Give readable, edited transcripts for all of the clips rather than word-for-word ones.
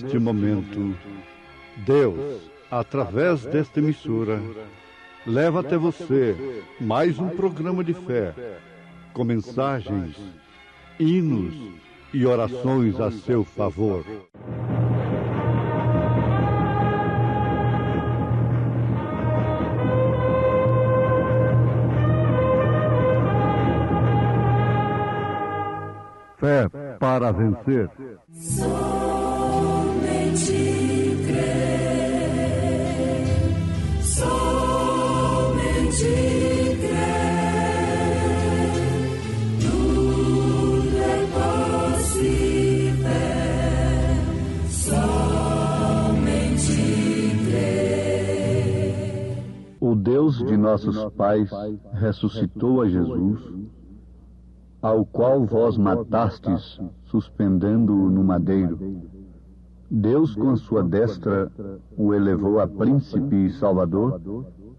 neste momento, Deus, através desta emissora, leva até você mais um programa de fé, com mensagens, hinos e orações a seu favor. Fé para vencer. Somente crer, somente crer, tudo é possível, somente crer. O Deus de nossos pais ressuscitou a Jesus, ao qual vós matastes, suspendendo-o no madeiro. Deus, com a sua destra, o elevou a príncipe e salvador,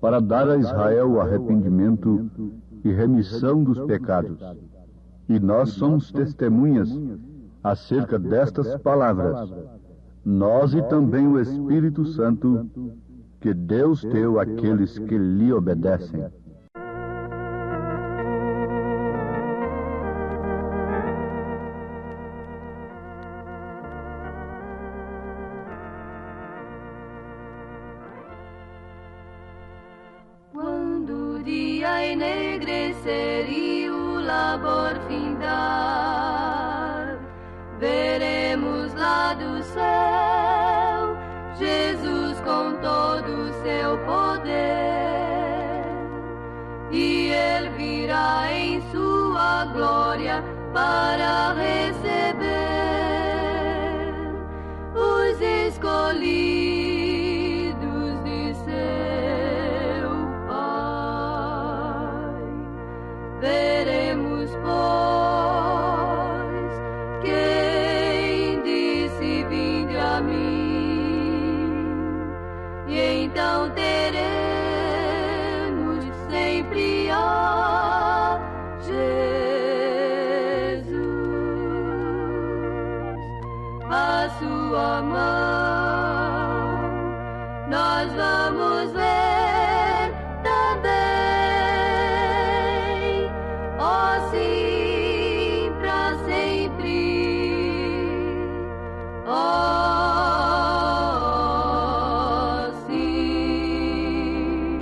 para dar a Israel o arrependimento e remissão dos pecados. E nós somos testemunhas acerca destas palavras, nós e também o Espírito Santo, que Deus deu àqueles que lhe obedecem. Enegrecer e o labor findar, veremos lá do céu Jesus com todo o seu poder, e ele virá em sua glória para receber os escolhidos de seu Pai. Veremos, pois, quem disse: vinde a mim, e então teremos sempre a Jesus, a sua mão nós vamos ver também, ó sim, pra sempre, ó sim,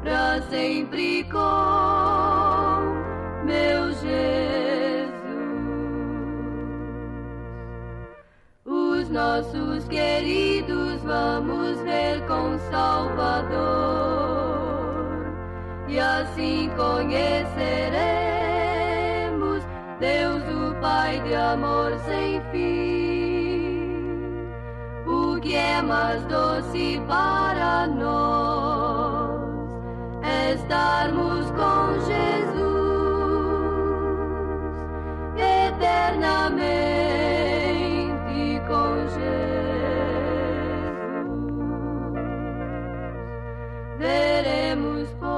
pra sempre com meu Jesus. Os nossos queridos vamos ver com Salvador, e assim conheceremos Deus, o Pai de amor sem fim. O que é mais doce para nós é estarmos com Jesus eternamente com Jesus. Veremos, pois,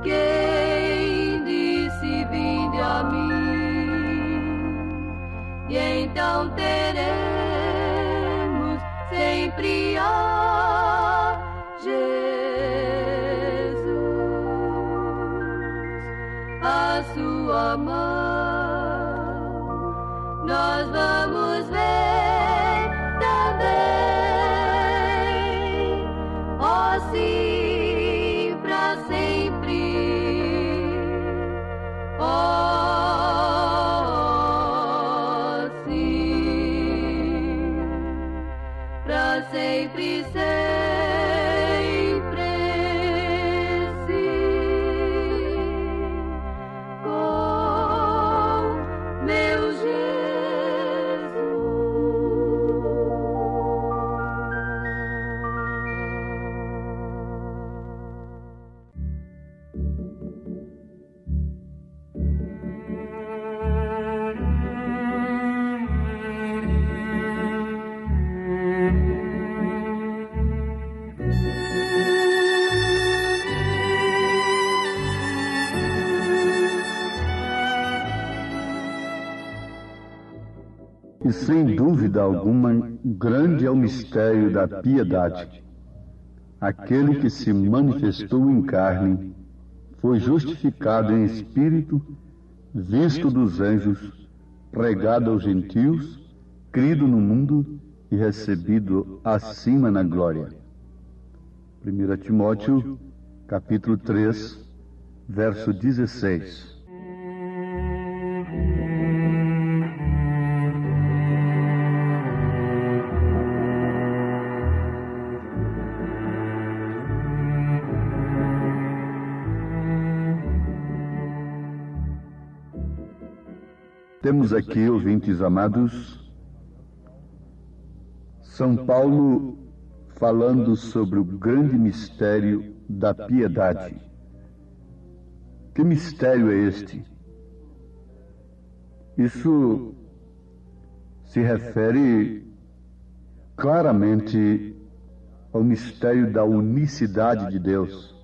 quem disse: vinde a mim, e então teremos sempre a Jesus, a sua mão nós vamos ver também, ó sim, pra sempre, ó sim, E sem dúvida alguma, grande é o mistério da piedade. Aquele que se manifestou em carne, foi justificado em espírito, visto dos anjos, pregado aos gentios, crido no mundo e recebido acima na glória. 1 Timóteo, capítulo 3, verso 16. Temos aqui, ouvintes amados, São Paulo falando sobre o grande mistério da piedade. Que mistério é este? Isso se refere claramente ao mistério da unicidade de Deus.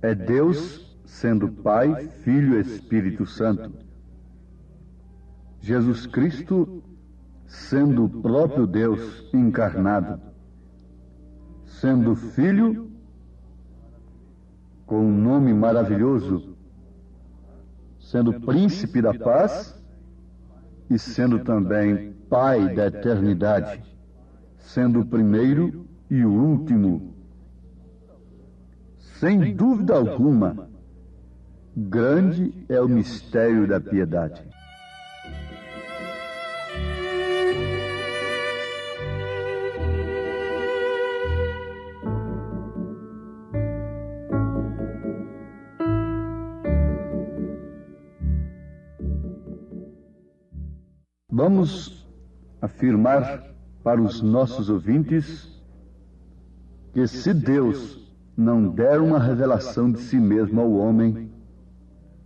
É Deus sendo Pai, Filho e Espírito Santo. Jesus Cristo sendo o próprio Deus encarnado, sendo Filho com um nome maravilhoso, sendo Príncipe da Paz e sendo também Pai da eternidade, sendo o primeiro e o último. Sem dúvida alguma, grande é o mistério da piedade. Vamos afirmar para os nossos ouvintes que se Deus não der uma revelação de si mesmo ao homem,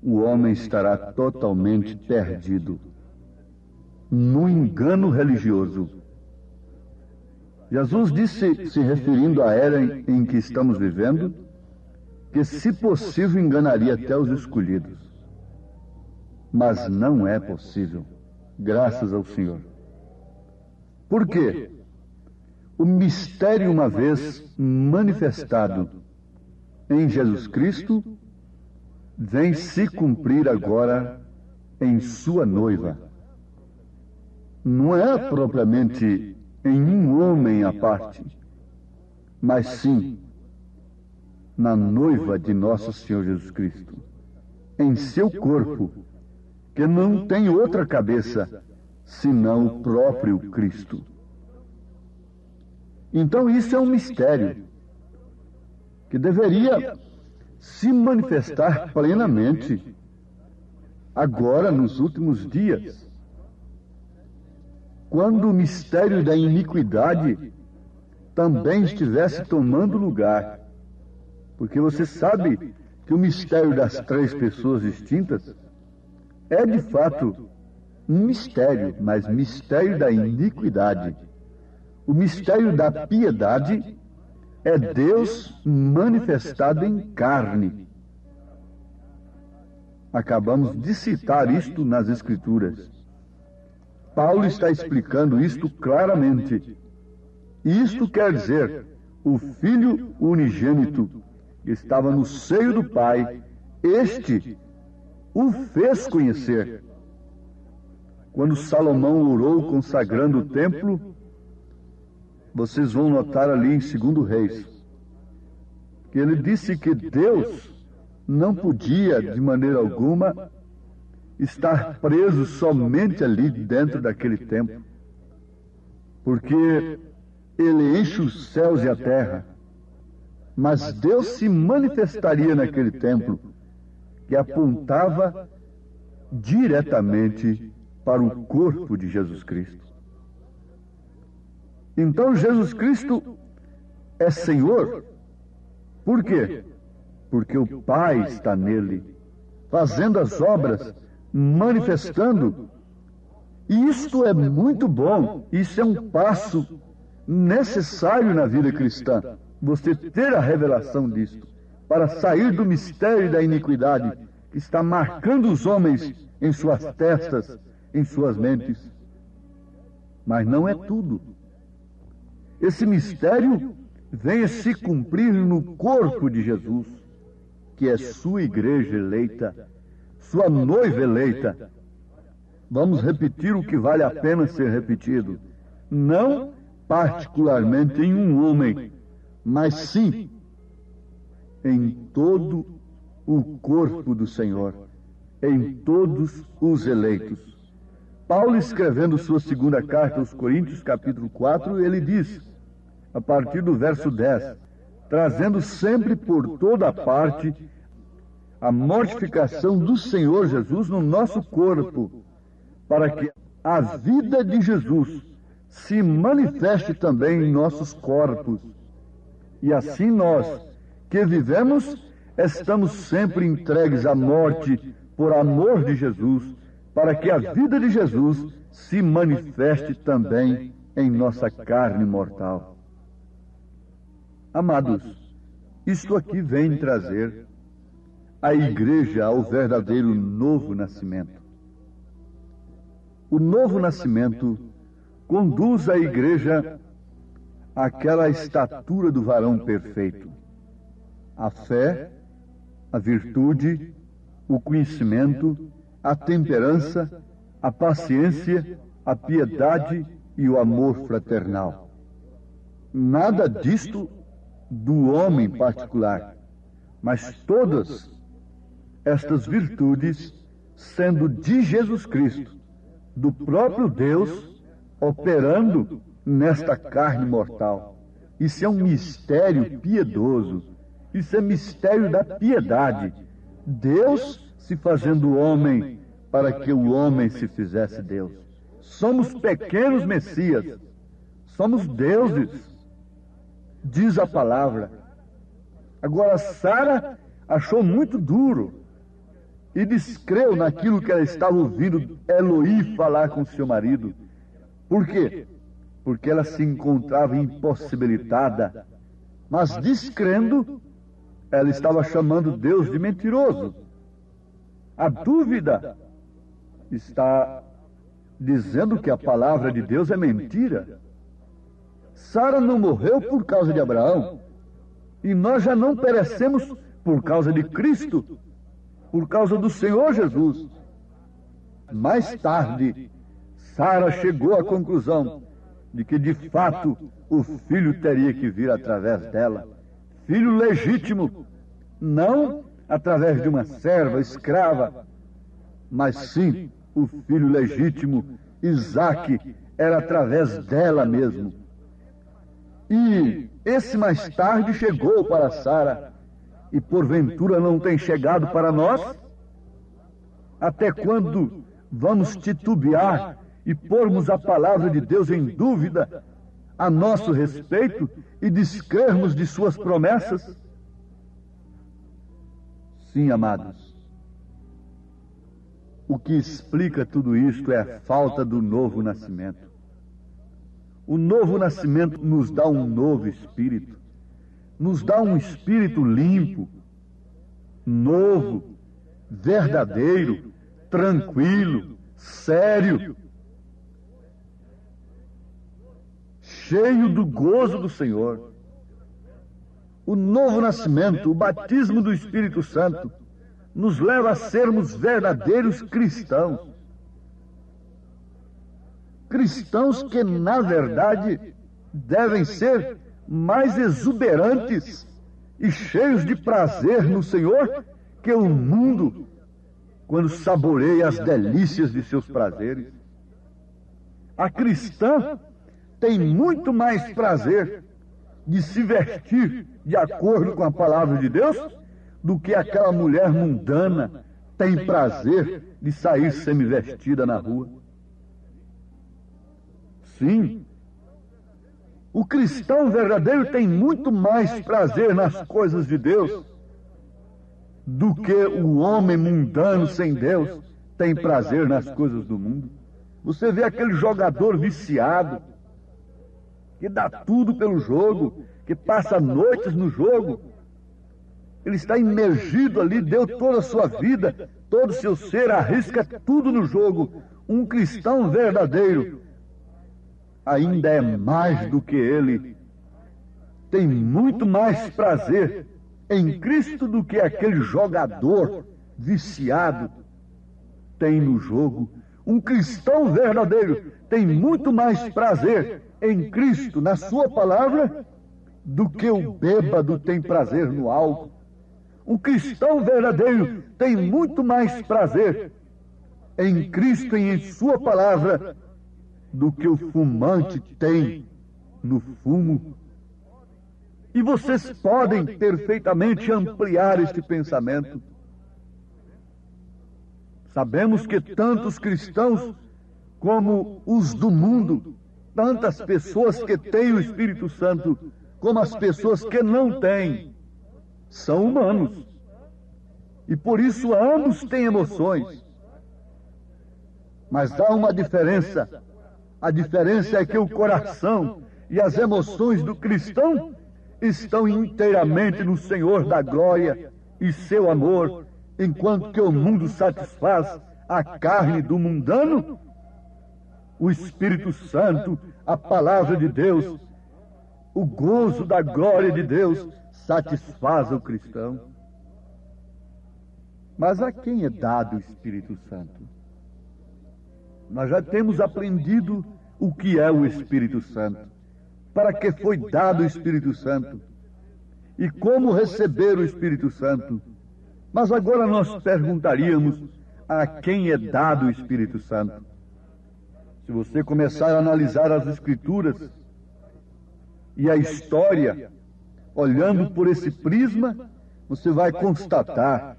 o homem estará totalmente perdido no engano religioso. Jesus disse, se referindo à era em que estamos vivendo, que, se possível, enganaria até os escolhidos. Mas não é possível, graças ao Senhor. Por quê? O mistério, uma vez manifestado em Jesus Cristo, vem se cumprir agora em sua noiva. Não é propriamente em um homem à parte, mas sim na noiva de nosso Senhor Jesus Cristo, em seu corpo, que não tem outra cabeça senão o próprio Cristo. Então isso é um mistério que deveria se manifestar plenamente agora, nos últimos dias, quando o mistério da iniquidade também estivesse tomando lugar. Porque você sabe que o mistério das três pessoas distintas é de fato um mistério, mas mistério da iniquidade. O mistério da piedade é Deus manifestado em carne. Acabamos de citar isto nas Escrituras. Paulo está explicando isto claramente. Isto quer dizer, o Filho unigênito que estava no seio do Pai, este o fez conhecer. Quando Salomão orou consagrando o templo, vocês vão notar ali em 2 Reis, que ele disse que Deus não podia, de maneira alguma, estar preso somente ali dentro daquele templo, porque ele enche os céus e a terra, mas Deus se manifestaria naquele templo, que apontava diretamente para o corpo de Jesus Cristo. Então Jesus Cristo é Senhor. Por quê? Porque o Pai está nele, fazendo as obras, manifestando. E isto é muito bom, isso é um passo necessário na vida cristã, você ter a revelação disto, para sair do mistério da iniquidade que está marcando os homens em suas testas, em suas mentes. Mas não é tudo. Esse mistério vem a se cumprir no corpo de Jesus, que é sua igreja eleita, sua noiva eleita. Vamos repetir o que vale a pena ser repetido. Não particularmente em um homem, mas sim em todo o corpo do Senhor, em todos os eleitos. Paulo, escrevendo sua segunda carta aos Coríntios, capítulo 4, ele diz, a partir do verso 10, trazendo sempre por toda parte a mortificação do Senhor Jesus no nosso corpo, para que a vida de Jesus se manifeste também em nossos corpos. E assim nós, que vivemos, estamos sempre entregues à morte por amor de Jesus, para que a vida de Jesus se manifeste também em nossa carne mortal. Amados, isto aqui vem trazer a igreja ao verdadeiro novo nascimento. O novo nascimento conduz a igreja àquela estatura do varão perfeito. A fé, a virtude, o conhecimento, a temperança, a paciência, a piedade e o amor fraternal. Nada disto do homem particular, mas todas estas virtudes sendo de Jesus Cristo, do próprio Deus, operando nesta carne mortal. Isso é um mistério piedoso. Isso é mistério da piedade. Deus se fazendo homem para que o homem se fizesse Deus. Somos pequenos Messias. Somos deuses, diz a palavra. Agora, Sara achou muito duro e descreu naquilo que ela estava ouvindo Eloí falar com seu marido. Por quê? Porque ela se encontrava impossibilitada, mas descrendo, ela estava chamando Deus de mentiroso. A dúvida está dizendo que a palavra de Deus é mentira. Sara não morreu por causa de Abraão, e nós já não perecemos por causa de Cristo, por causa do Senhor Jesus. Mais tarde, Sara chegou à conclusão de que, de fato, o filho teria que vir através dela. Filho legítimo, não através de uma serva escrava, mas sim o filho legítimo, Isaque, era através dela mesmo. E esse mais tarde chegou para Sara, e porventura não tem chegado para nós? Até quando vamos titubear e pormos a palavra de Deus em dúvida a nosso respeito e descrermos de suas promessas? Sim, amados. O que explica tudo isto é a falta do novo nascimento. O novo nascimento nos dá um novo espírito, nos dá um espírito limpo, novo, verdadeiro, tranquilo, sério, cheio do gozo do Senhor. O novo nascimento, o batismo do Espírito Santo, nos leva a sermos verdadeiros cristãos. Cristãos que, na verdade, devem ser mais exuberantes e cheios de prazer no Senhor que o mundo, quando saboreia as delícias de seus prazeres. A cristã tem muito mais prazer de se vestir de acordo com a palavra de Deus do que aquela mulher mundana tem prazer de sair semi-vestida na rua. Sim, o cristão verdadeiro tem muito mais prazer nas coisas de Deus do que o homem mundano sem Deus tem prazer nas coisas do mundo. Você vê aquele jogador viciado, que dá tudo pelo jogo, que passa noites no jogo. Ele está imergido ali, deu toda a sua vida, todo o seu ser, arrisca tudo no jogo. um cristão verdadeiro ainda é mais do que ele. Tem muito mais prazer em Cristo do que aquele jogador viciado tem no jogo. Um cristão verdadeiro tem muito mais prazer em Cristo, na sua palavra, do que o bêbado tem prazer no álcool. Um cristão verdadeiro tem muito mais prazer em Cristo e em sua palavra do que o fumante tem no fumo. E vocês podem perfeitamente ampliar este pensamento. Sabemos que tantos cristãos como os do mundo, tantas pessoas que têm o Espírito Santo, como as pessoas que não têm, são humanos. E por isso ambos têm emoções. Mas há uma diferença. A diferença é que o coração e as emoções do cristão estão inteiramente no Senhor da glória e seu amor, enquanto que o mundo satisfaz a carne do mundano. O Espírito Santo, a palavra de Deus, o gozo da glória de Deus satisfaz o cristão. Mas a quem é dado o Espírito Santo? Nós já temos aprendido o que é o Espírito Santo, para que foi dado o Espírito Santo e como receber o Espírito Santo. Mas agora nós perguntaríamos: a quem é dado o Espírito Santo? Se você começar a analisar as Escrituras e a história, olhando por esse prisma, você vai constatar,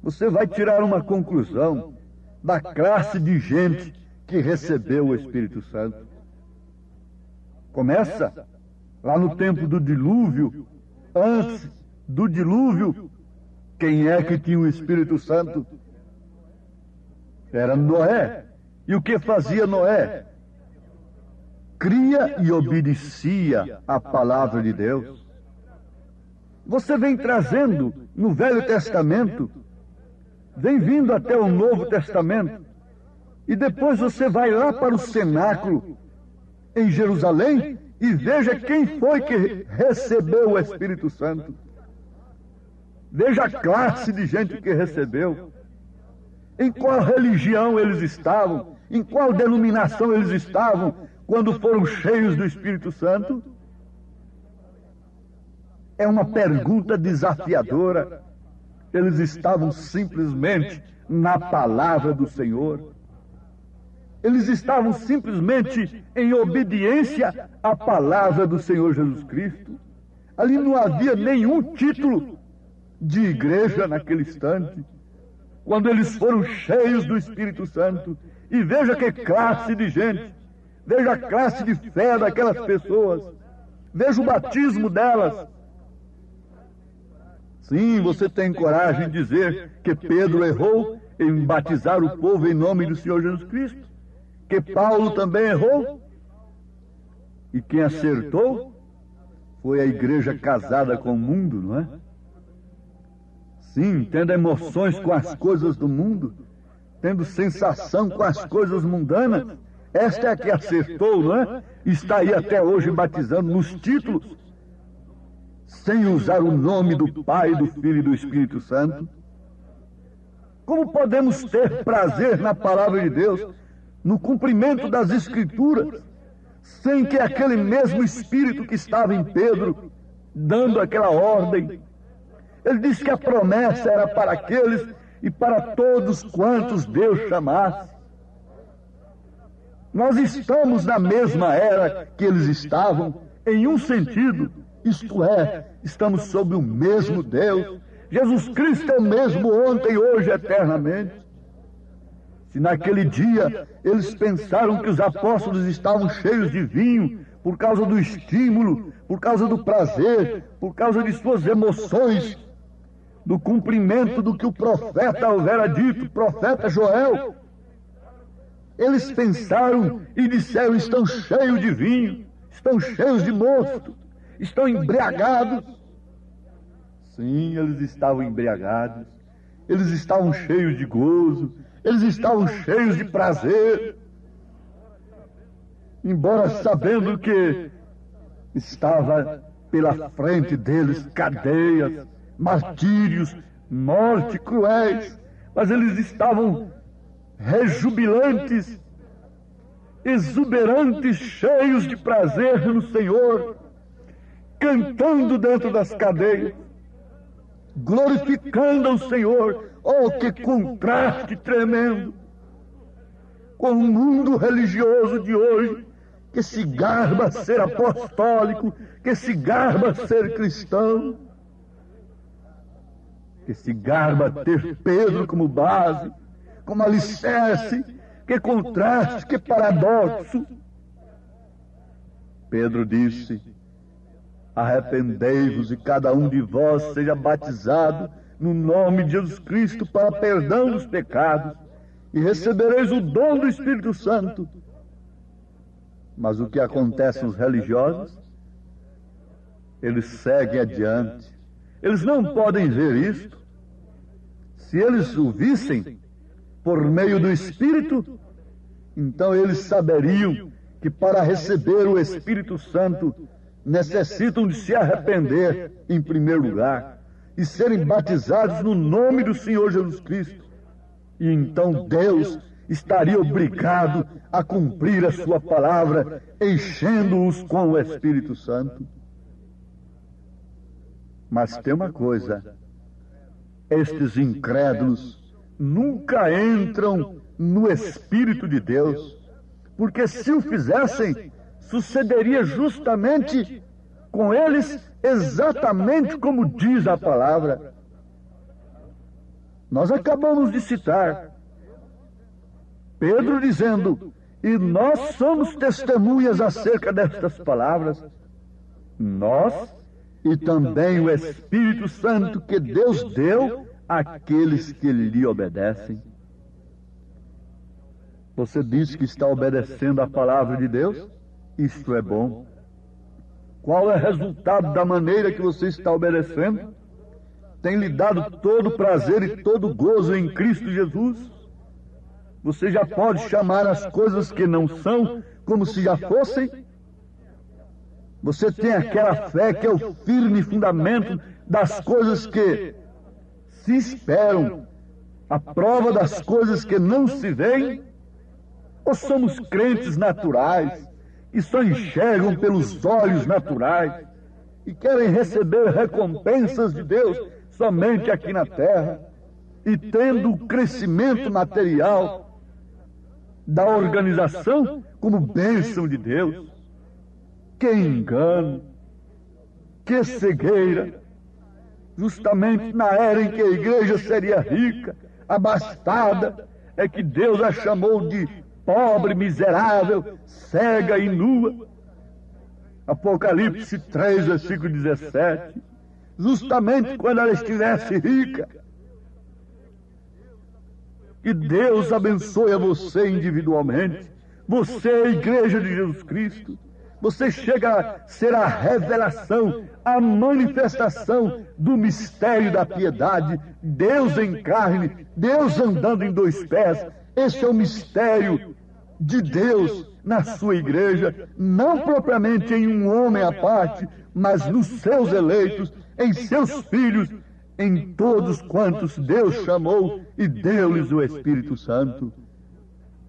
você vai tirar uma conclusão da classe de gente que recebeu o Espírito Santo. Começa lá no tempo do dilúvio. Antes do dilúvio, quem é que tinha o Espírito Santo? Era Noé. E o que fazia Noé? Cria e obedecia a palavra de Deus. Você vem trazendo no Velho Testamento, vem vindo até o Novo Testamento, e depois você vai lá para o cenáculo em Jerusalém e veja quem foi que recebeu o Espírito Santo. Veja a classe de gente que recebeu. Em qual religião eles estavam, em qual denominação eles estavam quando foram cheios do Espírito Santo? É uma pergunta desafiadora. Eles estavam simplesmente na palavra do Senhor. Eles estavam simplesmente em obediência à palavra do Senhor Jesus Cristo. Ali não havia nenhum título de igreja naquele instante. Quando eles foram cheios do Espírito Santo, e veja que classe de gente, veja a classe de fé daquelas pessoas, veja o batismo delas. Sim, você tem coragem de dizer que Pedro errou em batizar o povo em nome do Senhor Jesus Cristo? Que Paulo também errou? E quem acertou foi a igreja casada com o mundo, não é? Sim, tendo emoções com as coisas do mundo, tendo sensação com as coisas mundanas. Esta é a que acertou, não é? Está aí até hoje batizando nos títulos, sem usar o nome do Pai, do Filho e do Espírito Santo. Como podemos ter prazer na palavra de Deus, no cumprimento das Escrituras, sem que aquele mesmo Espírito que estava em Pedro, dando aquela ordem, ele disse que a promessa era para aqueles e para todos quantos Deus chamasse. Nós estamos na mesma era que eles estavam, em um sentido, isto é, estamos sob o mesmo Deus. Jesus Cristo é o mesmo ontem, hoje, eternamente. Se naquele dia eles pensaram que os apóstolos estavam cheios de vinho, por causa do estímulo, por causa do prazer, por causa de suas emoções, do cumprimento do que o profeta houvera dito, profeta Joel, eles pensaram e disseram: estão cheios de vinho, estão cheios de mosto, estão embriagados. Sim, eles estavam embriagados, eles estavam cheios de gozo, eles estavam cheios de prazer, embora sabendo que estava pela frente deles cadeias, martírios, morte cruéis, mas eles estavam rejubilantes, exuberantes, cheios de prazer no Senhor, cantando dentro das cadeias, glorificando ao Senhor. Oh, que contraste tremendo com o mundo religioso de hoje, que se garba a ser apostólico, que se garba a ser cristão, que se garba a ter Pedro como base, como alicerce. Que contraste, que paradoxo! Pedro disse: arrependei-vos e cada um de vós seja batizado no nome de Jesus Cristo para perdão dos pecados, e recebereis o dom do Espírito Santo. Mas o que acontece nos religiosos? Eles seguem adiante. Eles não podem ver isto. Se eles o vissem por meio do Espírito, então eles saberiam que para receber o Espírito Santo necessitam de se arrepender em primeiro lugar e serem batizados no nome do Senhor Jesus Cristo. E então Deus estaria obrigado a cumprir a sua palavra, enchendo-os com o Espírito Santo. Mas tem uma coisa: estes incrédulos nunca entram no Espírito de Deus, porque se o fizessem, sucederia justamente com eles exatamente como diz a palavra. Nós acabamos de citar Pedro dizendo: e nós somos testemunhas acerca destas palavras. Nós e também o Espírito Santo que Deus deu àqueles que lhe obedecem. Você diz que está obedecendo a palavra de Deus? Isto é bom. Qual é o resultado da maneira que você está obedecendo? Tem lhe dado todo o prazer e todo o gozo em Cristo Jesus? Você já pode chamar as coisas que não são como se já fossem? Você tem aquela fé que é o firme fundamento das coisas que se esperam, a prova das coisas que não se veem? Ou somos crentes naturais, que só enxergam pelos olhos naturais e querem receber recompensas de Deus somente aqui na terra, e tendo o crescimento material da organização como bênção de Deus? Que engano, que cegueira! Justamente na era em que a igreja seria rica, abastada, é que Deus a chamou de pobre, miserável, cega e nua. Apocalipse 3, versículo 17. Justamente quando ela estivesse rica. Que Deus abençoe a você individualmente. Você é a igreja de Jesus Cristo. Você chega a ser a revelação, a manifestação do mistério da piedade. Deus em carne, Deus andando em dois pés. Esse é o mistério de Deus na sua igreja, não propriamente em um homem à parte, mas nos seus eleitos, em seus filhos, em todos quantos Deus chamou e deu-lhes o Espírito Santo.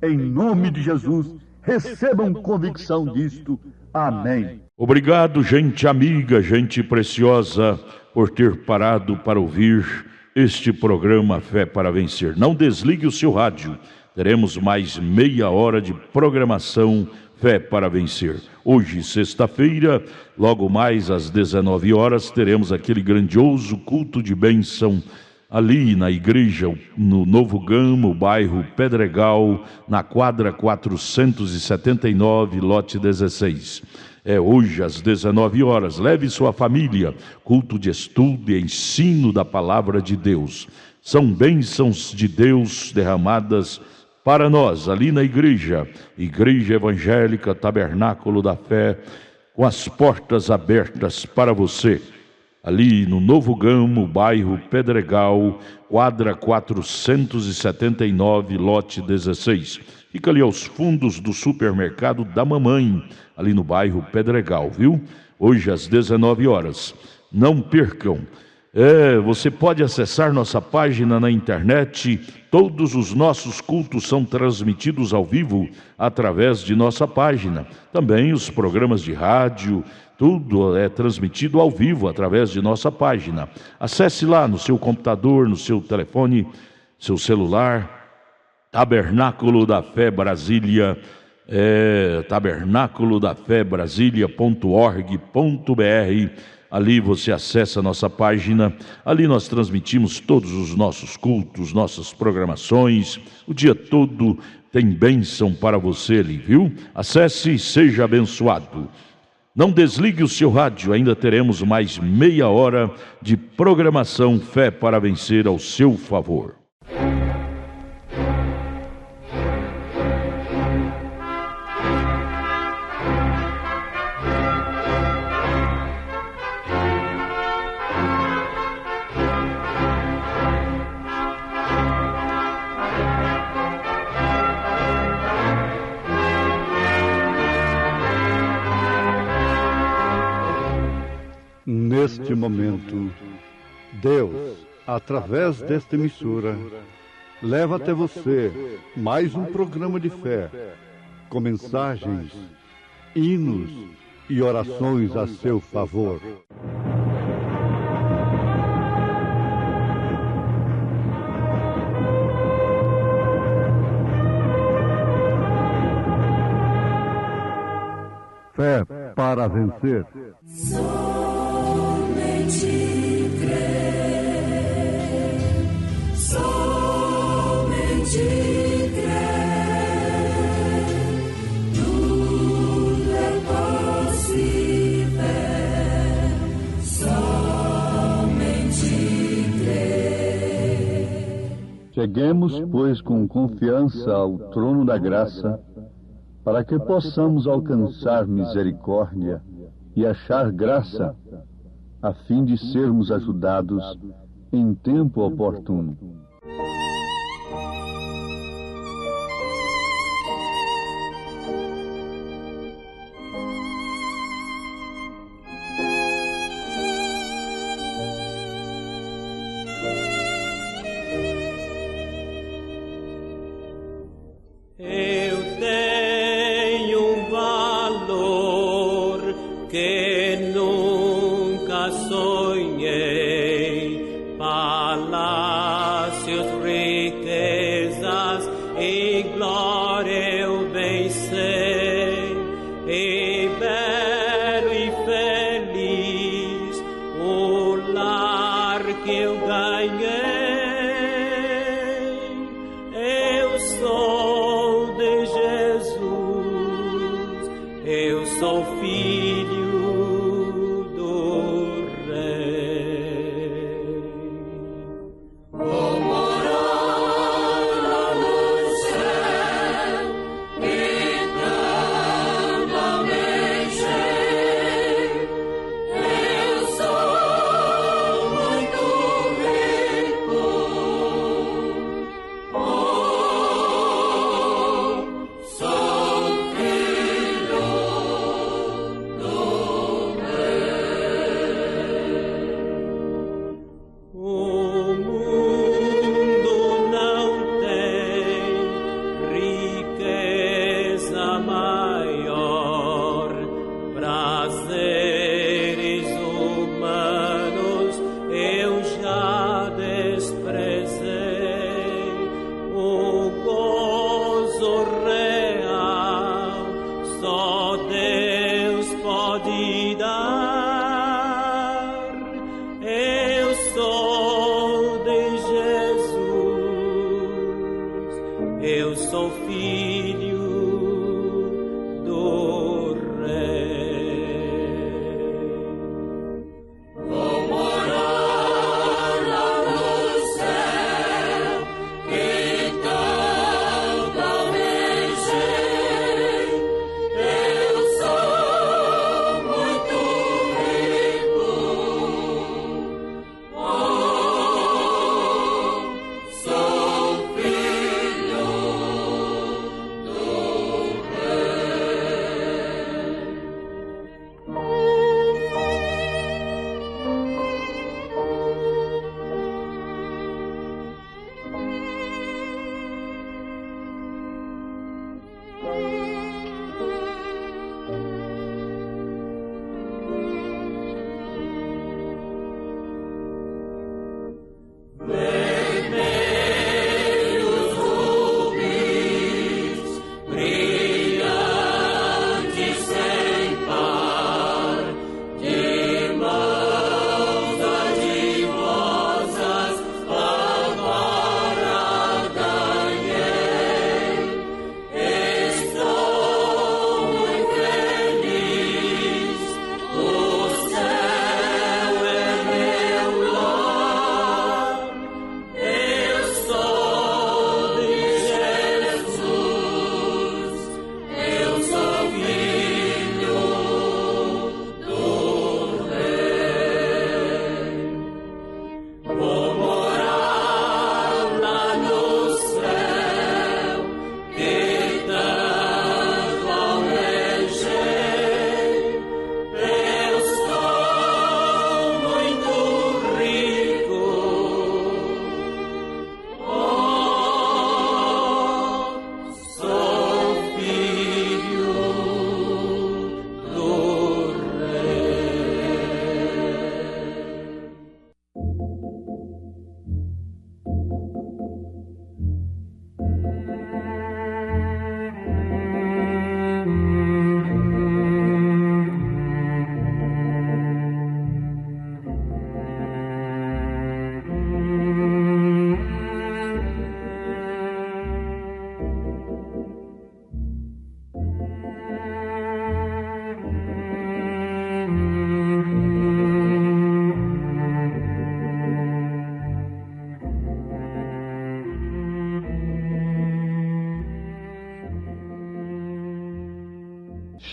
Em nome de Jesus, recebam convicção disto. Amém. Obrigado, gente amiga, gente preciosa, por ter parado para ouvir este programa Fé para Vencer. Não desligue o seu rádio. Teremos mais meia hora de programação Fé para Vencer. Hoje, sexta-feira, logo mais às 19 horas, teremos aquele grandioso culto de bênção ali na igreja, no Novo Gama, bairro Pedregal, na quadra 479, lote 16. É hoje às 19 horas. Leve sua família. Culto de estudo e ensino da palavra de Deus. São bênçãos de Deus derramadas para nós, ali na igreja. Igreja Evangélica Tabernáculo da Fé, com as portas abertas para você. ali no Novo Gamo, bairro Pedregal, quadra 479, lote 16. Fica ali aos fundos do supermercado da Mamãe, ali no bairro Pedregal, viu? Hoje às 19 horas. Não percam. Você pode acessar nossa página na internet. Todos os nossos cultos são transmitidos ao vivo através de nossa página. Também os programas de rádio, tudo é transmitido ao vivo através de nossa página. Acesse lá no seu computador, no seu telefone, seu celular, Tabernáculo da Fé Brasília, tabernáculodafebrasilia.org.br. Ali você acessa a nossa página, ali nós transmitimos todos os nossos cultos, nossas programações, o dia todo tem bênção para você ali, viu? Acesse e seja abençoado. Não desligue o seu rádio, ainda teremos mais meia hora de programação Fé para Vencer ao seu favor. Neste momento, Deus, através desta emissora, leva até você mais um programa de fé, com mensagens, hinos e orações a seu favor. Fé para vencer. Somente crer, somente crer, tudo é possível, somente crer. Cheguemos, pois, com confiança ao trono da graça, para que possamos alcançar misericórdia e achar graça, a fim de sermos ajudados em tempo oportuno. Sou filho do Rei.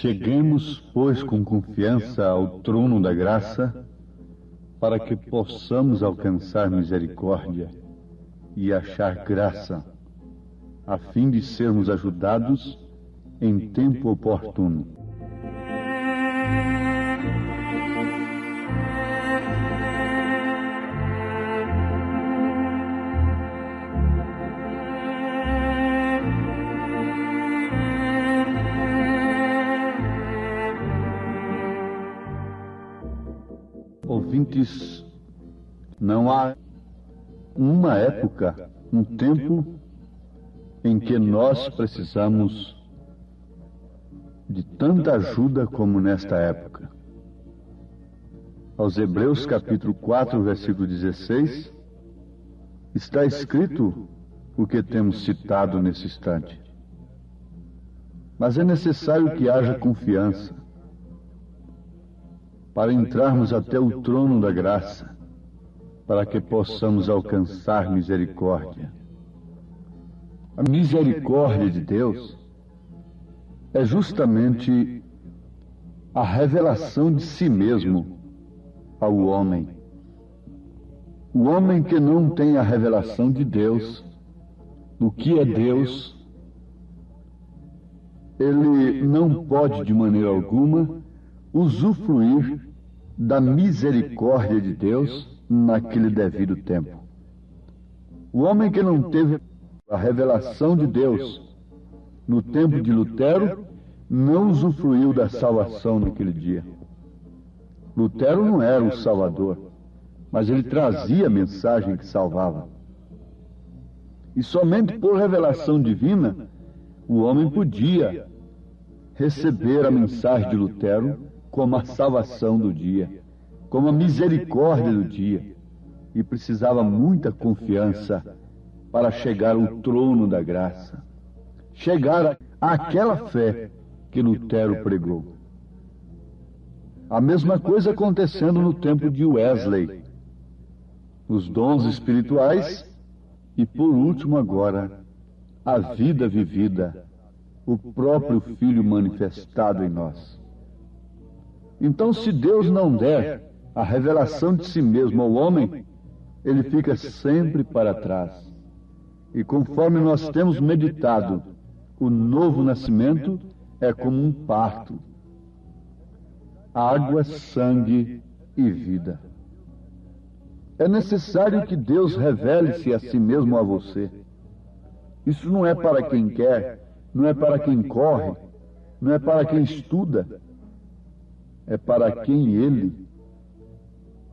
Cheguemos, pois, com confiança ao trono da graça, para que possamos alcançar misericórdia e achar graça, a fim de sermos ajudados em tempo oportuno. Ouvintes, não há uma época, um tempo em que nós precisamos de tanta ajuda como nesta época. Aos Hebreus capítulo 4, versículo 16, está escrito o que temos citado nesse instante. Mas é necessário que haja confiança para entrarmos até o trono da graça, para que possamos alcançar misericórdia. A misericórdia de Deus é justamente a revelação de si mesmo ao homem. O homem que não tem a revelação de Deus, do que é Deus, ele não pode de maneira alguma usufruir da misericórdia de Deus naquele devido tempo. O homem que não teve a revelação de Deus no tempo de Lutero não usufruiu da salvação naquele dia. Lutero não era o Salvador, mas ele trazia a mensagem que salvava. E somente por revelação divina o homem podia receber a mensagem de Lutero como a salvação do dia, como a misericórdia do dia, e precisava muita confiança para chegar ao trono da graça, chegar àquela fé que Lutero pregou. A mesma coisa acontecendo no tempo de Wesley, os dons espirituais e, por último agora, a vida vivida, o próprio Filho manifestado em nós. Então, se Deus não der a revelação de si mesmo ao homem, ele fica sempre para trás. E conforme nós temos meditado, o novo nascimento é como um parto. Água, sangue e vida. É necessário que Deus revele-se a si mesmo a você. Isso não é para quem quer, não é para quem corre, não é para quem estuda, é para quem Ele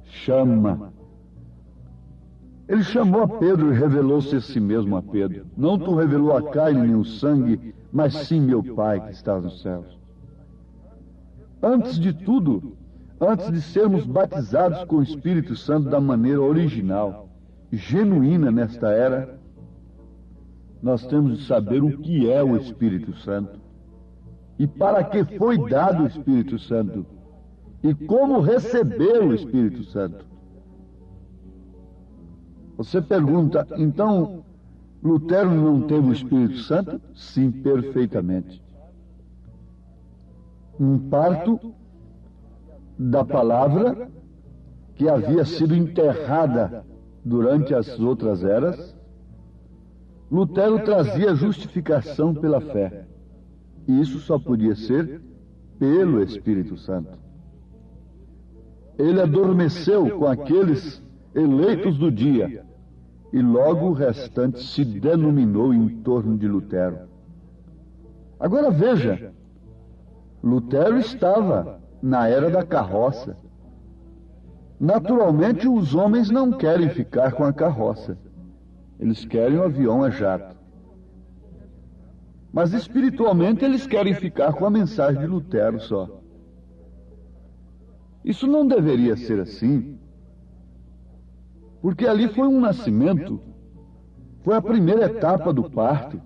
chama. Ele chamou a Pedro e revelou-se a si mesmo a Pedro. Não tu revelou a carne nem o sangue, mas sim meu Pai que está nos céus. Antes de tudo, antes de sermos batizados com o Espírito Santo da maneira original, genuína nesta era, nós temos de saber o que é o Espírito Santo e para que foi dado o Espírito Santo e como receber o Espírito Santo. Você pergunta, então, Lutero não teve o Espírito Santo? Sim, perfeitamente. Um parto da palavra que havia sido enterrada durante as outras eras, Lutero trazia justificação pela fé. E isso só podia ser pelo Espírito Santo. Ele adormeceu com aqueles eleitos do dia, e logo o restante se denominou em torno de Lutero. Agora veja, Lutero estava na era da carroça. Naturalmente, os homens não querem ficar com a carroça. Eles querem o avião a jato. Mas espiritualmente eles querem ficar com a mensagem de Lutero só. Isso não deveria ser assim, porque ali foi um nascimento, foi a primeira etapa do parto.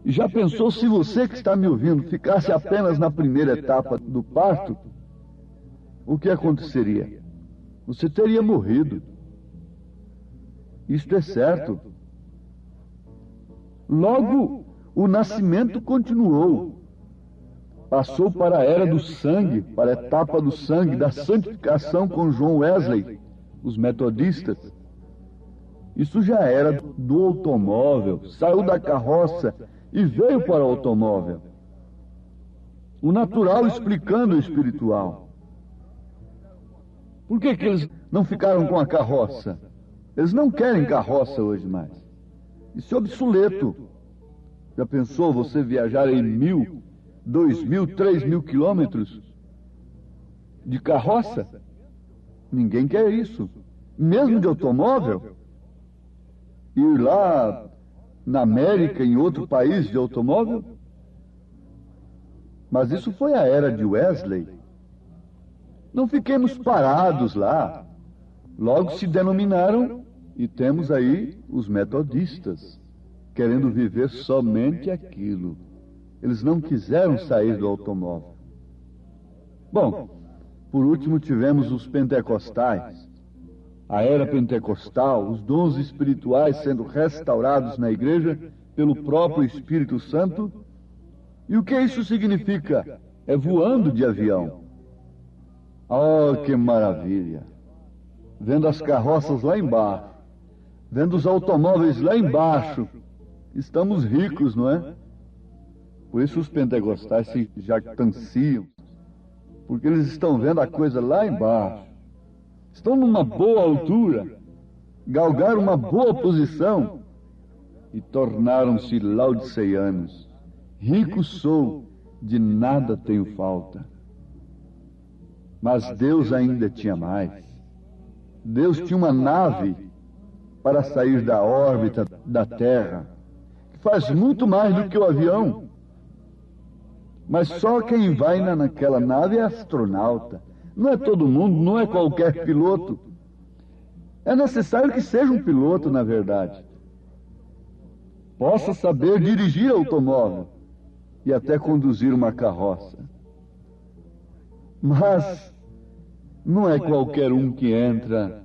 E já pensou se você que está me ouvindo ficasse apenas na primeira etapa do parto? O que aconteceria? Você teria morrido. Isto é certo. Logo, o nascimento continuou. passou para a era do sangue, para a etapa do sangue, da santificação com John Wesley, os metodistas. Isso já era do automóvel, saiu da carroça e veio para o automóvel. O natural explicando o espiritual. Por que eles não ficaram com a carroça? Eles não querem carroça hoje mais. Isso é obsoleto. Já pensou você viajar em 1.000, 2.000, 3.000 quilômetros de carroça? Ninguém quer isso. Mesmo de automóvel. Ir lá na América, em outro país de automóvel. Mas isso foi a era de Wesley. Não fiquemos parados lá. Logo se denominaram, e temos aí os metodistas, querendo viver somente aquilo. Eles não quiseram sair do automóvel. Bom, por último tivemos os pentecostais. A era pentecostal, os dons espirituais sendo restaurados na igreja pelo próprio Espírito Santo. E o que isso significa? É voando de avião. Oh, que maravilha! Vendo as carroças lá embaixo, vendo os automóveis lá embaixo. Estamos ricos, não é? Por isso os pentecostais se jactanciam, porque eles estão vendo a coisa lá embaixo. Estão numa boa altura, galgaram uma boa posição e tornaram-se laodiceianos. Rico sou, de nada tenho falta. Mas Deus ainda tinha mais. Deus tinha uma nave para sair da órbita da Terra, que faz muito mais do que o avião. Mas só quem vai naquela nave é astronauta. Não é todo mundo, não é qualquer piloto. É necessário que seja um piloto, na verdade. Possa saber dirigir automóvel e até conduzir uma carroça. Mas não é qualquer um que entra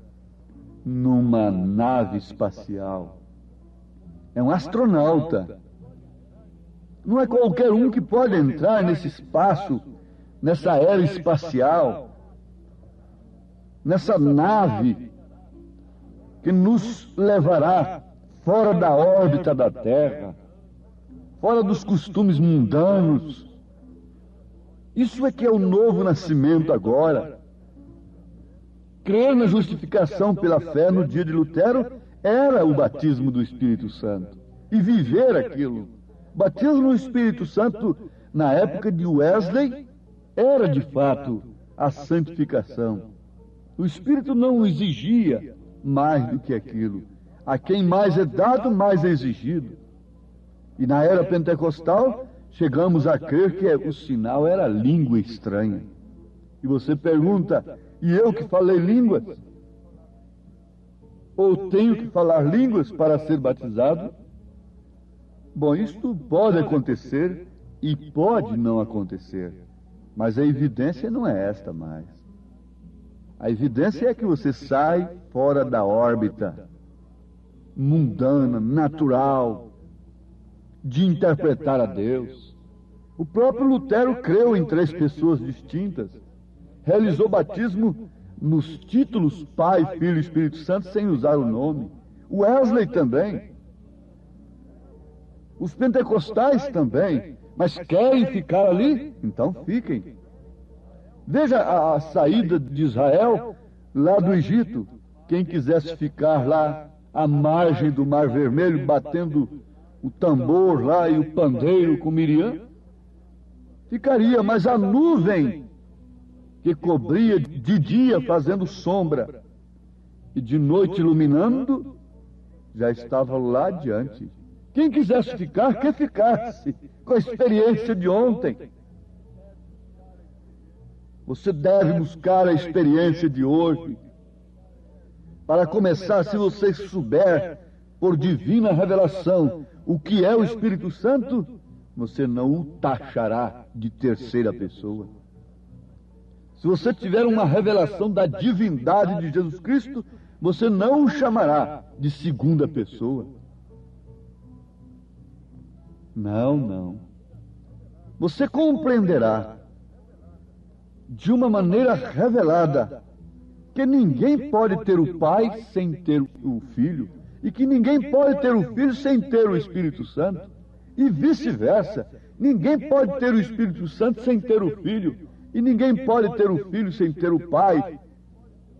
numa nave espacial. É um astronauta. Não é qualquer um que pode entrar nesse espaço, nessa era espacial, nessa nave que nos levará fora da órbita da Terra, fora dos costumes mundanos. Isso é que é o novo nascimento agora. Crer na justificação pela fé no dia de Lutero era o batismo do Espírito Santo. E viver aquilo. O batismo no Espírito Santo, na época de Wesley, era de fato a santificação. O Espírito não exigia mais do que aquilo. A quem mais é dado, mais é exigido. E na era pentecostal, chegamos a crer que o sinal era língua estranha. E você pergunta, e eu que falei línguas? Ou tenho que falar línguas para ser batizado? Bom, isto pode acontecer e pode não acontecer. Mas a evidência não é esta mais. A evidência é que você sai fora da órbita mundana, natural, de interpretar a Deus. O próprio Lutero creu em 3 pessoas distintas. Realizou batismo nos títulos Pai, Filho e Espírito Santo sem usar o nome. Wesley também. Os pentecostais também. Mas querem ficar ali? Então fiquem. Veja a saída de Israel lá do Egito. Quem quisesse ficar lá à margem do Mar Vermelho, batendo o tambor lá e o pandeiro com Miriam, ficaria, mas a nuvem que cobria de dia fazendo sombra e de noite iluminando, já estava lá adiante. Quem quisesse ficar, que ficasse, com a experiência de ontem. Você deve buscar a experiência de hoje. Para começar, se você souber, por divina revelação, o que é o Espírito Santo, você não o taxará de terceira pessoa. Se você tiver uma revelação da divindade de Jesus Cristo, você não o chamará de segunda pessoa. Não, não. você compreenderá de uma maneira revelada que ninguém pode ter o Pai sem ter o Filho, e que ninguém pode ter o Filho sem ter o Espírito Santo, e vice-versa. Ninguém pode ter o Espírito Santo sem ter o Filho, e ninguém pode ter o Filho sem ter o Pai,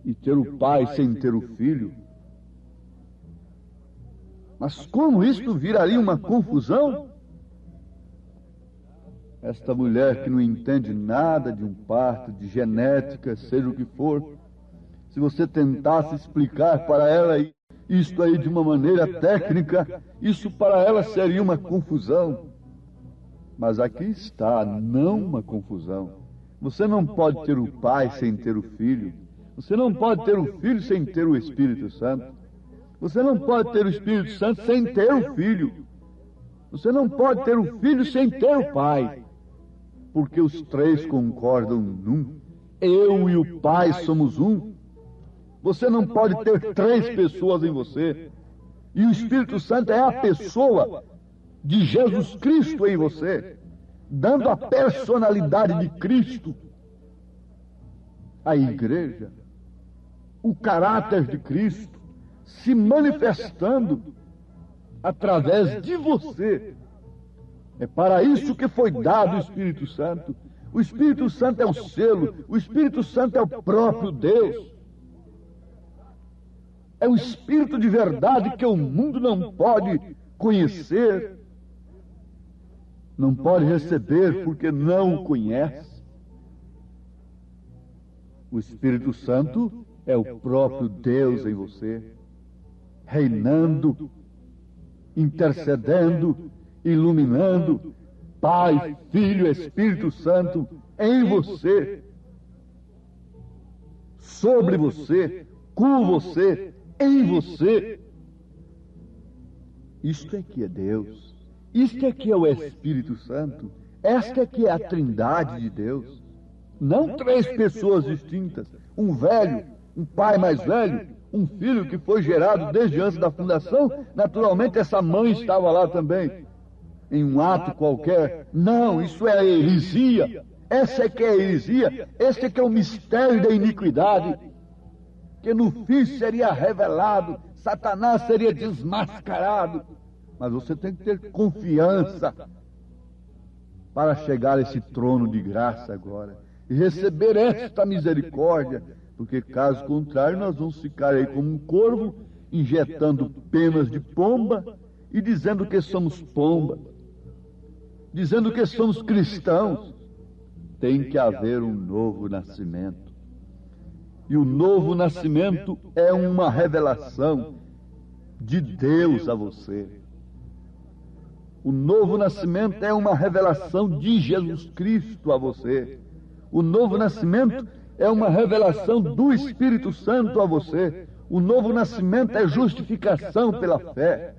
e ter o Pai sem ter o Filho. Mas como isto viraria uma confusão? Esta mulher que não entende nada de um parto, de genética, seja o que for, se você tentasse explicar para ela isto aí de uma maneira técnica, isso para ela seria uma confusão. Mas aqui está, não uma confusão. Você não pode ter o Pai sem ter o Filho. Você não pode ter o Filho sem ter o Espírito Santo. Você não pode ter o Espírito Santo sem ter o Filho. Você não pode ter o Filho sem ter o Pai. Porque os três concordam num. Eu e o Pai somos um. Você não pode ter três pessoas em você. E o Espírito Santo é a pessoa de Jesus Cristo em você, dando a personalidade de Cristo à igreja, o caráter de Cristo se manifestando através de você. É para isso que foi dado o Espírito Santo. O Espírito Santo é o selo, o Espírito Santo é o próprio Deus. É um Espírito de verdade que o mundo não pode conhecer, não pode receber porque não o conhece. O Espírito Santo é o próprio Deus em você, reinando, intercedendo, iluminando, Pai, Filho, Espírito Santo em você, sobre você, com você, em você. Isto é que é Deus. Isto é que é o Espírito Santo. Esta é que é a Trindade de Deus. Não três pessoas distintas. Um velho, um pai mais velho, um filho que foi gerado desde antes da fundação. Naturalmente essa mãe estava lá também, em um ato qualquer. Não, isso é a heresia. Essa é que é a heresia. Esse é que é o mistério da iniquidade, que no fim seria revelado. Satanás seria desmascarado. Mas você tem que ter confiança para chegar a esse trono de graça agora e receber esta misericórdia, porque caso contrário nós vamos ficar aí como um corvo, injetando penas de pomba e dizendo que somos pomba, dizendo que somos cristãos. Tem que haver um novo nascimento. E o novo nascimento é uma revelação de Deus a você. O novo nascimento é uma revelação de Jesus Cristo a você. O novo nascimento é uma revelação do Espírito Santo a você. O novo nascimento é justificação pela fé,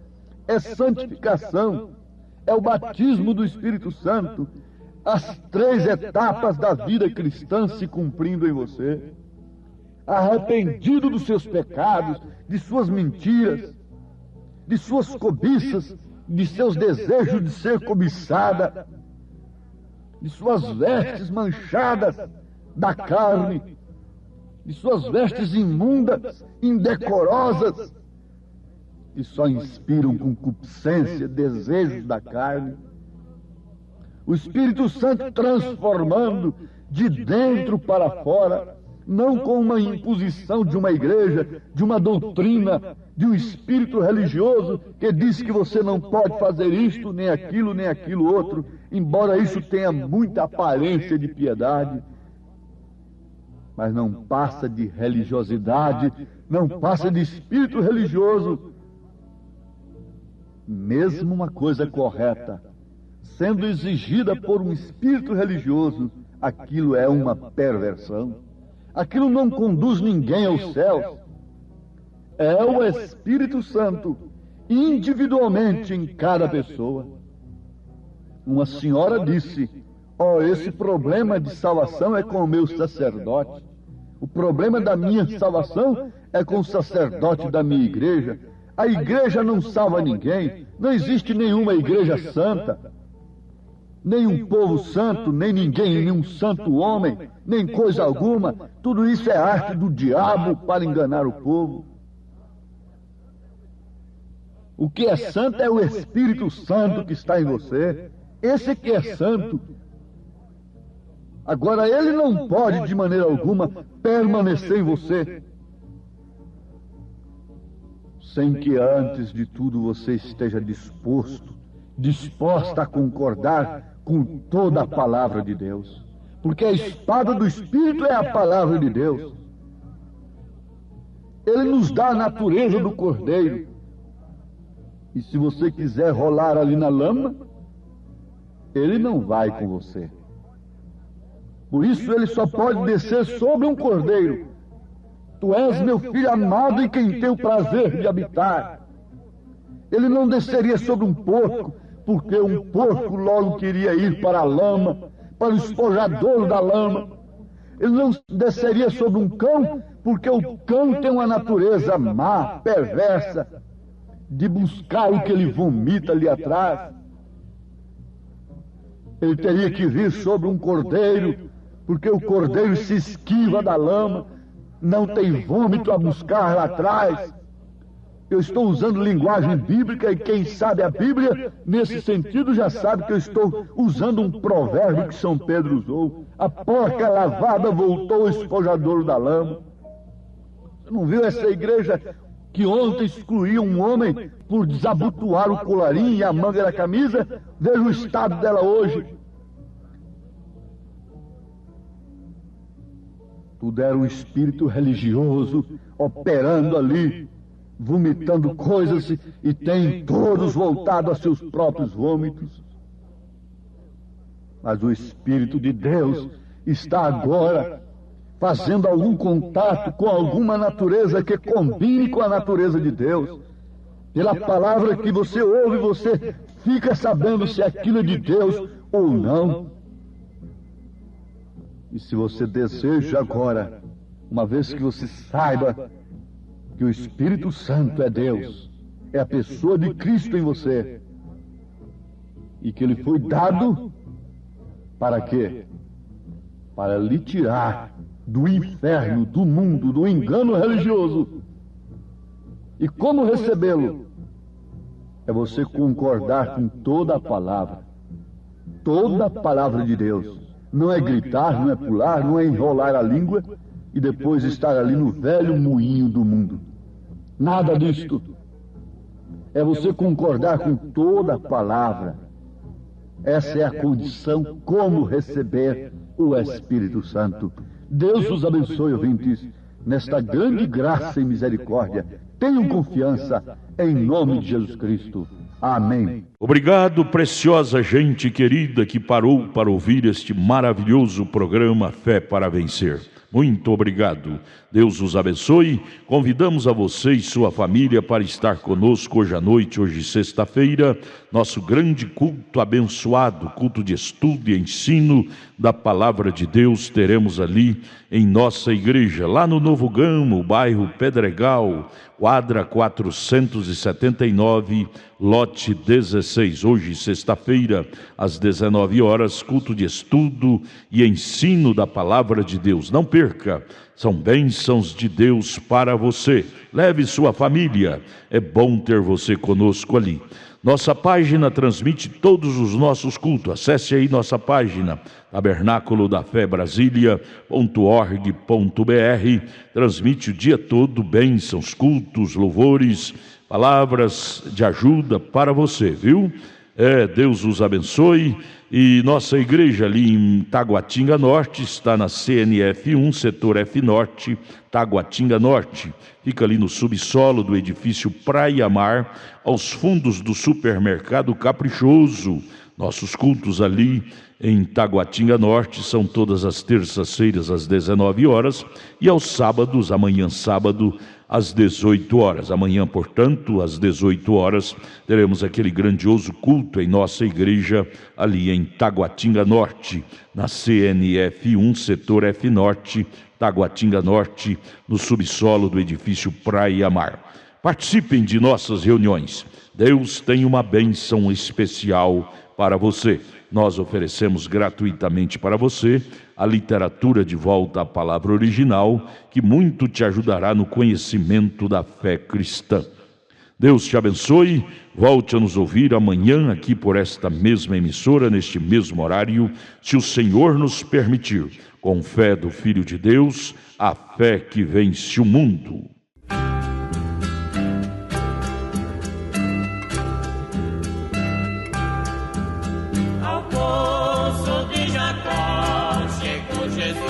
é santificação, é o batismo do Espírito Santo. As três etapas da vida cristã se cumprindo em você. Arrependido dos seus pecados, de suas mentiras, de suas cobiças, de seus desejos de ser cobiçada, de suas vestes manchadas da carne, de suas vestes imundas, indecorosas, que só inspiram concupiscência, desejos da carne. O Espírito Santo transformando de dentro para fora, não com uma imposição de uma igreja, de uma doutrina, de um espírito religioso que diz que você não pode fazer isto, nem aquilo outro, embora isso tenha muita aparência de piedade, mas não passa de religiosidade, não passa de espírito religioso. Mesmo uma coisa correta, sendo exigida por um espírito religioso, aquilo é uma perversão. Aquilo não conduz ninguém aos céus. É o Espírito Santo, individualmente em cada pessoa. Uma senhora disse: esse problema de salvação é com o meu sacerdote. O problema da minha salvação é com o sacerdote da minha igreja. A igreja não salva ninguém. Não existe nenhuma igreja santa. nem um povo santo, nem ninguém, nenhum santo homem, nem coisa alguma. Tudo isso é arte do diabo para enganar o povo. O que é santo é o Espírito Santo que está em você. Esse que é santo. Agora, ele não pode, de maneira alguma, permanecer em você sem que, antes de tudo, você esteja disposta a concordar com toda a palavra de Deus. Porque a espada do Espírito é a palavra de Deus. Ele nos dá a natureza do cordeiro. E se você quiser rolar ali na lama, ele não vai com você. Por isso ele só pode descer sobre um cordeiro. Tu és meu filho amado em quem tenho o prazer de habitar. Ele não desceria sobre um porco, porque um porco logo queria ir para a lama, para o espojadouro da lama. Ele não desceria sobre um cão, porque o cão tem uma natureza má, perversa, de buscar o que ele vomita ali atrás. Ele teria que vir sobre um cordeiro, porque o cordeiro se esquiva da lama, não tem vômito a buscar lá atrás. Eu estou usando linguagem bíblica e quem sabe a Bíblia, nesse sentido, já sabe que eu estou usando um provérbio que São Pedro usou. A porca lavada voltou ao espojadouro da lama. Você não viu essa igreja que ontem excluía um homem por desabotoar o colarinho e a manga da camisa? Veja o estado dela hoje. Tudo era um espírito religioso operando ali, vomitando coisas, e tem todos voltado a seus próprios vômitos. Mas o Espírito de Deus está agora fazendo algum contato com alguma natureza que combine com a natureza de Deus. Pela palavra que você ouve, você fica sabendo se aquilo é de Deus ou não. E se você deseja agora, uma vez que você saiba que o Espírito Santo é Deus, é a pessoa de Cristo em você, e que ele foi dado para quê? Para lhe tirar do inferno, do mundo, do engano religioso. E como recebê-lo? É você concordar com toda a palavra de Deus. Não é gritar, não é pular, não é enrolar a língua e depois estar ali no velho moinho do mundo. Nada disto. É você concordar com toda a palavra. Essa é a condição como receber o Espírito Santo. Deus os abençoe, ouvintes, nesta grande graça e misericórdia. Tenham confiança em nome de Jesus Cristo. Amém. Obrigado, preciosa gente querida que parou para ouvir este maravilhoso programa Fé para Vencer. Muito obrigado. Deus os abençoe. Convidamos a você e sua família para estar conosco hoje à noite, hoje sexta-feira, nosso grande culto abençoado, culto de estudo e ensino da Palavra de Deus. Teremos ali em nossa igreja, lá no Novo Gamo, bairro Pedregal, quadra 479, lote 16. Hoje, sexta-feira, às 19 horas, culto de estudo e ensino da Palavra de Deus. Não perca, são bênçãos de Deus para você. Leve sua família, é bom ter você conosco ali. Nossa página transmite todos os nossos cultos. Acesse aí nossa página, tabernáculo da fé Brasília.org.br. Transmite o dia todo bênçãos, cultos, louvores, palavras de ajuda para você, viu? Deus os abençoe. E nossa igreja ali em Taguatinga Norte está na CNF 1, setor F Norte, Taguatinga Norte. Fica ali no subsolo do edifício Praia Mar, aos fundos do supermercado Caprichoso. Nossos cultos ali em Taguatinga Norte são todas as terças-feiras às 19 horas e aos sábados, amanhã sábado, às 18 horas. Amanhã, portanto, às 18 horas, teremos aquele grandioso culto em nossa igreja ali em Taguatinga Norte, na CNF 1, setor F Norte, Taguatinga Norte, no subsolo do edifício Praia Mar. Participem de nossas reuniões. Deus tem uma bênção especial para você. Nós oferecemos gratuitamente para você a literatura De Volta à Palavra Original, que muito te ajudará no conhecimento da fé cristã. Deus te abençoe. Volte a nos ouvir amanhã aqui por esta mesma emissora, neste mesmo horário, se o Senhor nos permitir, com fé do Filho de Deus, a fé que vence o mundo. Ao poço de Jacó chegou Jesus,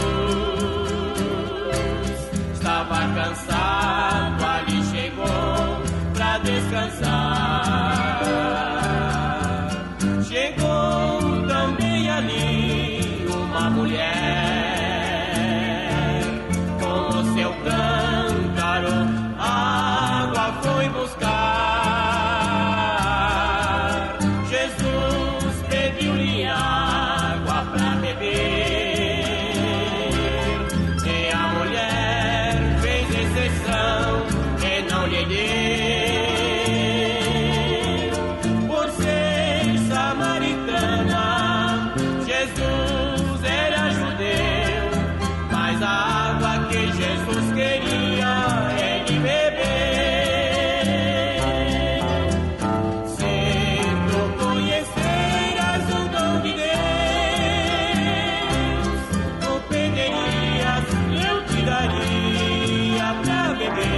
estava cansado, ali chegou pra descansar. Chegou também ali uma mulher, com o seu cântaro água foi buscar. Jesus pediu-lhe água pra beber, e a mulher fez exceção e não lhe deu. Por ser samaritana, Jesus era judeu, mas a água que Jesus queria ele beber. Se tu conheceras o dom de Deus, tu pedirias, eu te daria pra beber.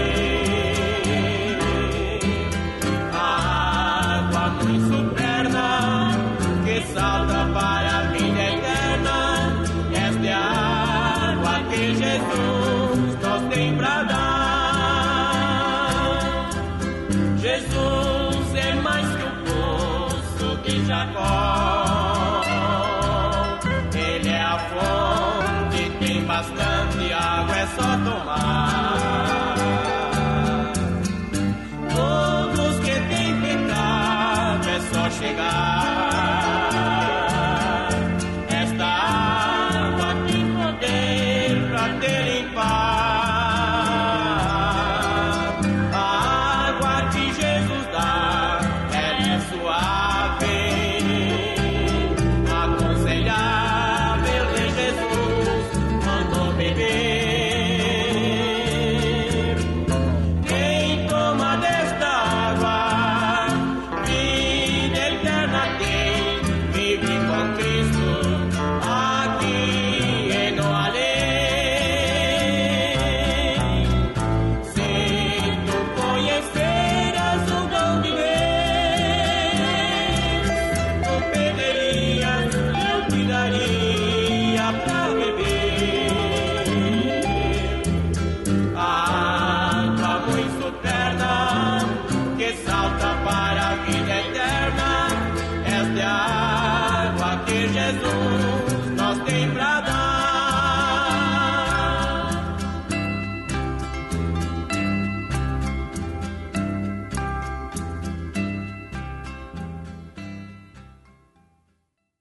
A água muito superna que salta para a vida eterna, esta é a água que Jesus nos tem pra dar. Jesus é mais que o poço de Jacó, ele é a fonte, tem bastante água, é só tomar.